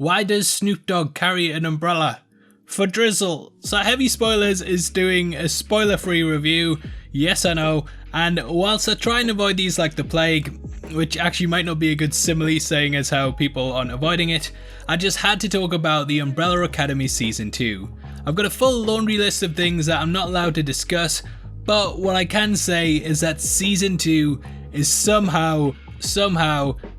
Why does Snoop Dogg carry an umbrella? For Drizzle. So Heavy Spoilers is doing a spoiler-free review, yes I know, and whilst I try and avoid these like the plague, which actually might not be a good simile saying as how people aren't avoiding it, I just had to talk about the Umbrella Academy Season 2. I've got a full laundry list of things that I'm not allowed to discuss, but what I can say is that Season 2 is somehow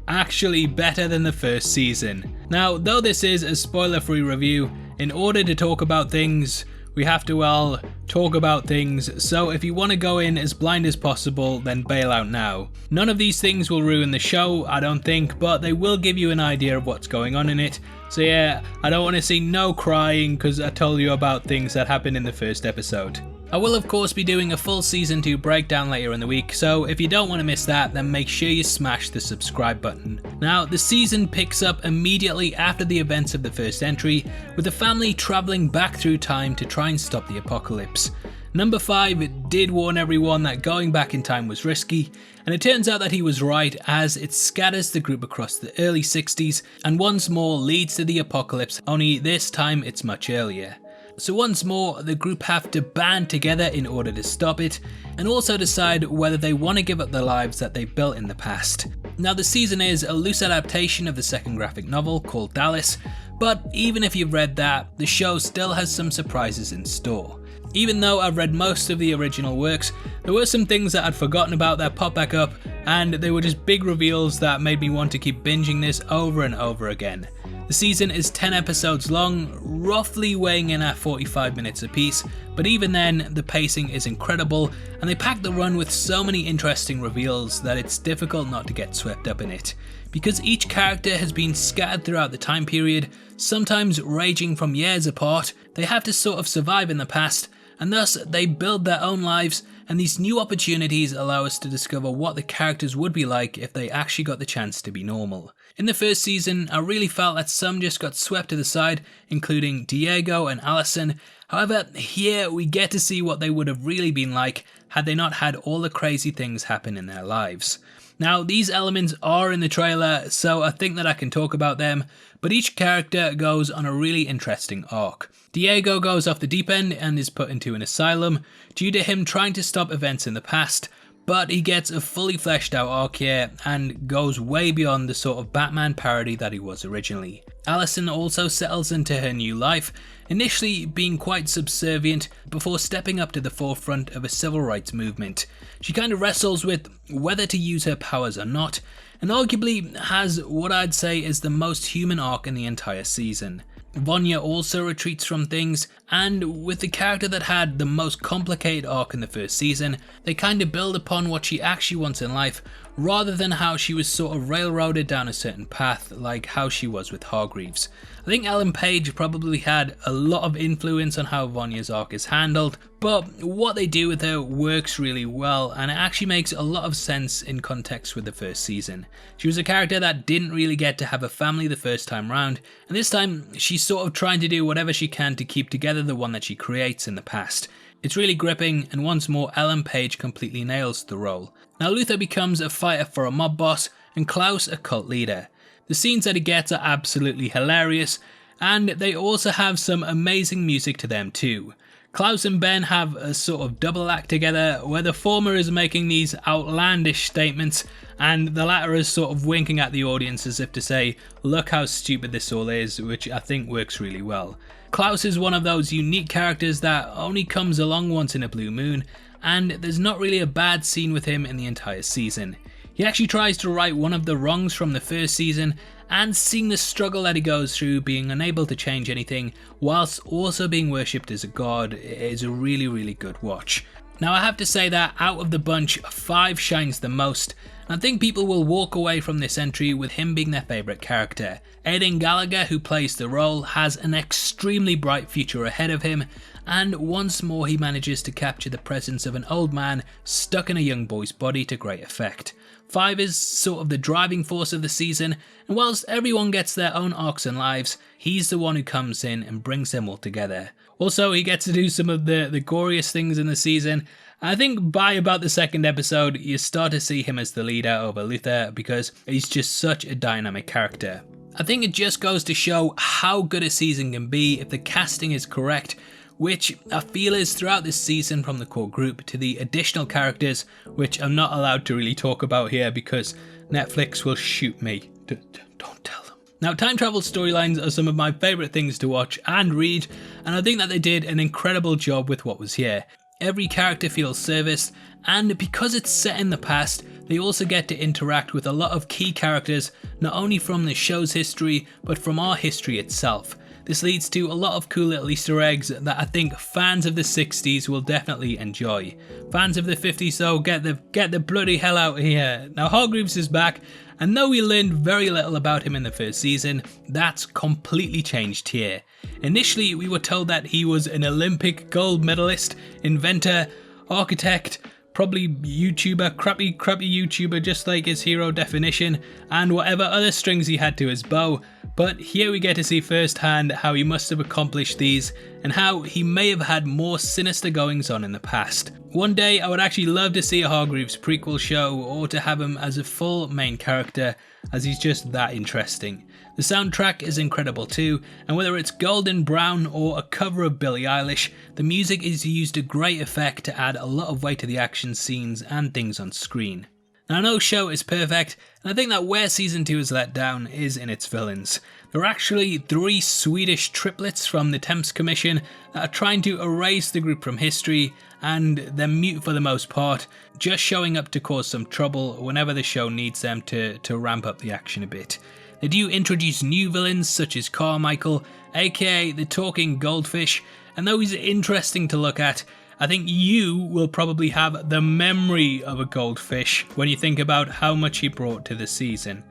actually better than the first season. Now, though this is a spoiler-free review, in order to talk about things, we have to, well, talk about things, so if you want to go in as blind as possible, then bail out now. None of these things will ruin the show, I don't think, but they will give you an idea of what's going on in it. So yeah, I don't want to see no crying because I told you about things that happened in the first episode. I will of course be doing a full Season 2 breakdown later in the week, so if you don't want to miss that, then make sure you smash the subscribe button. Now, the season picks up immediately after the events of the first entry, with the family travelling back through time to try and stop the apocalypse. Number 5 did warn everyone that going back in time was risky, and it turns out that he was right, as it scatters the group across the early 60s and once more leads to the apocalypse, only this time it's much earlier. So once more, the group have to band together in order to stop it, and also decide whether they want to give up the lives that they built in the past. Now, the season is a loose adaptation of the second graphic novel called Dallas, but even if you've read that, the show still has some surprises in store. Even though I've read most of the original works, there were some things that I'd forgotten about that popped back up, and they were just big reveals that made me want to keep binging this over and over again. The season is 10 episodes long, roughly weighing in at 45 minutes apiece, but even then, the pacing is incredible, and they pack the run with so many interesting reveals that it's difficult not to get swept up in it. Because each character has been scattered throughout the time period, sometimes ranging from years apart, they have to sort of survive in the past, and thus they build their own lives, and these new opportunities allow us to discover what the characters would be like if they actually got the chance to be normal. In the first season, I really felt that some just got swept to the side, including Diego and Allison. However, here we get to see what they would have really been like had they not had all the crazy things happen in their lives. Now, these elements are in the trailer, so I think that I can talk about them, but each character goes on a really interesting arc. Diego goes off the deep end and is put into an asylum due to him trying to stop events in the past, but he gets a fully fleshed out arc here and goes way beyond the sort of Batman parody that he was originally. Allison also settles into her new life, initially being quite subservient before stepping up to the forefront of a civil rights movement. She kind of wrestles with whether to use her powers or not, and arguably has what I'd say is the most human arc in the entire season. Vanya also retreats from things, and with the character that had the most complicated arc in the first season, they kind of build upon what she actually wants in life, rather than how she was sort of railroaded down a certain path, like how she was with Hargreaves. I think Ellen Page probably had a lot of influence on how Vanya's arc is handled, but what they do with her works really well, and it actually makes a lot of sense in context with the first season. She was a character that didn't really get to have a family the first time round, and this time she's sort of trying to do whatever she can to keep together the one that she creates in the past. It's really gripping, and once more Ellen Page completely nails the role. Now, Luther becomes a fighter for a mob boss, and Klaus a cult leader. The scenes that he gets are absolutely hilarious, and they also have some amazing music to them too. Klaus and Ben have a sort of double act together, where the former is making these outlandish statements, and the latter is sort of winking at the audience as if to say, look how stupid this all is, which I think works really well. Klaus is one of those unique characters that only comes along once in a blue moon, and there's not really a bad scene with him in the entire season. He actually tries to right one of the wrongs from the first season, and seeing the struggle that he goes through being unable to change anything whilst also being worshipped as a god is a really good watch. Now, I have to say that out of the bunch, 5 shines the most, and I think people will walk away from this entry with him being their favourite character. Aidan Gallagher, who plays the role, has an extremely bright future ahead of him, and once more he manages to capture the presence of an old man stuck in a young boy's body to great effect. 5 is sort of the driving force of the season, and whilst everyone gets their own arcs and lives, he's the one who comes in and brings them all together. Also, he gets to do some of the goriest things in the season. I think by about the second episode, you start to see him as the leader over Luther because he's just such a dynamic character. I think it just goes to show how good a season can be if the casting is correct, which I feel is throughout this season, from the core group to the additional characters, which I'm not allowed to really talk about here because Netflix will shoot me. Don't tell them. Now, time travel storylines are some of my favourite things to watch and read, and I think that they did an incredible job with what was here. Every character feels serviced, and because it's set in the past, they also get to interact with a lot of key characters, not only from the show's history, but from our history itself. This leads to a lot of cool little Easter eggs that I think fans of the 60s will definitely enjoy. Fans of the 50s though, get the bloody hell out of here. Now, Hargreaves is back, and though we learned very little about him in the first season, that's completely changed here. Initially, we were told that he was an Olympic gold medalist, inventor, architect, probably YouTuber, crappy YouTuber just like his hero definition, and whatever other strings he had to his bow. But here we get to see firsthand how he must have accomplished these, and how he may have had more sinister goings on in the past. One day I would actually love to see a Hargreaves prequel show, or to have him as a full main character, as he's just that interesting. The soundtrack is incredible too, and whether it's Golden Brown or a cover of Billie Eilish, the music is used to great effect to add a lot of weight to the action scenes and things on screen. Now, no show is perfect, and I think that where season 2 is let down is in its villains. There are actually 3 Swedish triplets from the Temps Commission that are trying to erase the group from history, and they're mute for the most part, just showing up to cause some trouble whenever the show needs them to ramp up the action a bit. They do introduce new villains such as Carmichael, aka the Talking Goldfish, and though he's interesting to look at, I think you will probably have the memory of a goldfish when you think about how much he brought to the season.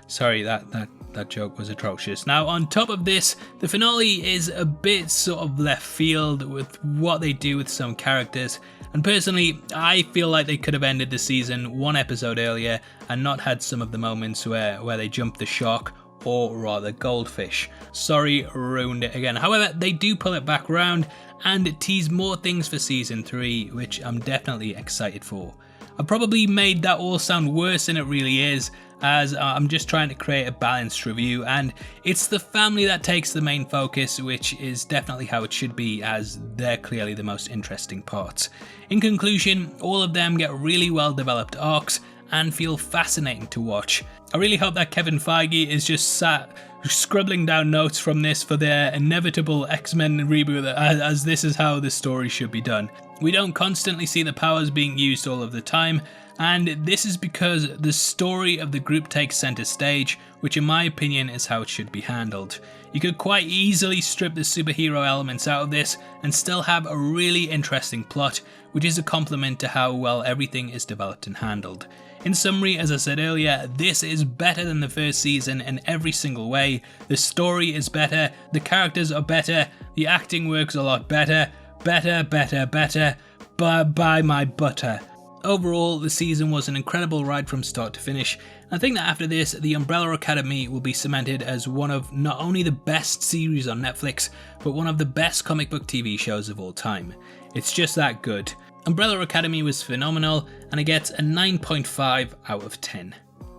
Sorry, that joke was atrocious. Now, on top of this, the finale is a bit sort of left field with what they do with some characters, and personally, I feel like they could have ended the season 1 episode earlier and not had some of the moments where they jumped the shark, or rather goldfish. Sorry, ruined it again. However, they do pull it back round and tease more things for season 3, which I'm definitely excited for. I probably made that all sound worse than it really is, as I'm just trying to create a balanced review, and it's the family that takes the main focus, which is definitely how it should be, as they're clearly the most interesting parts. In conclusion, all of them get really well developed arcs and feel fascinating to watch. I really hope that Kevin Feige is just sat scribbling down notes from this for their inevitable X-Men reboot, as this is how the story should be done. We don't constantly see the powers being used all of the time, and this is because the story of the group takes center stage, which in my opinion is how it should be handled. You could quite easily strip the superhero elements out of this and still have a really interesting plot, which is a compliment to how well everything is developed and handled. In summary, as I said earlier, this is better than the first season in every single way. The story is better, the characters are better, the acting works a lot better, buy my butter. Overall, the season was an incredible ride from start to finish. I think that after this, the Umbrella Academy will be cemented as one of not only the best series on Netflix, but one of the best comic book TV shows of all time. It's just that good. Umbrella Academy was phenomenal, and it gets a 9.5 out of 10.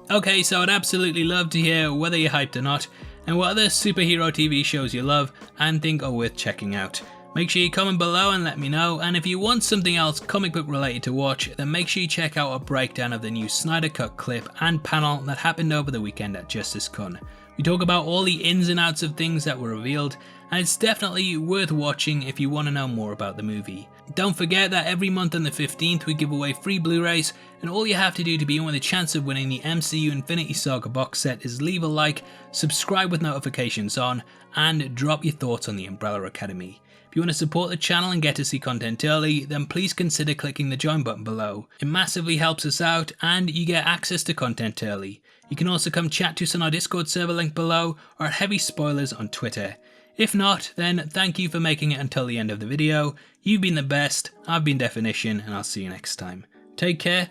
Okay, so I'd absolutely love to hear whether you're hyped or not, and what other superhero TV shows you love and think are worth checking out. Make sure you comment below and let me know, and if you want something else comic book related to watch, then make sure you check out a breakdown of the new Snyder Cut clip and panel that happened over the weekend at JusticeCon. We talk about all the ins and outs of things that were revealed, and it's definitely worth watching if you want to know more about the movie. Don't forget that every month on the 15th we give away free Blu-rays, and all you have to do to be in with a chance of winning the MCU Infinity Saga box set is leave a like, subscribe with notifications on, and drop your thoughts on the Umbrella Academy. If you want to support the channel and get to see content early, then please consider clicking the join button below. It massively helps us out, and you get access to content early. You can also come chat to us on our Discord server link below, or at Heavy Spoilers on Twitter. If not, then thank you for making it until the end of the video. You've been the best, I've been Definition, and I'll see you next time. Take care,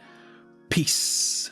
peace.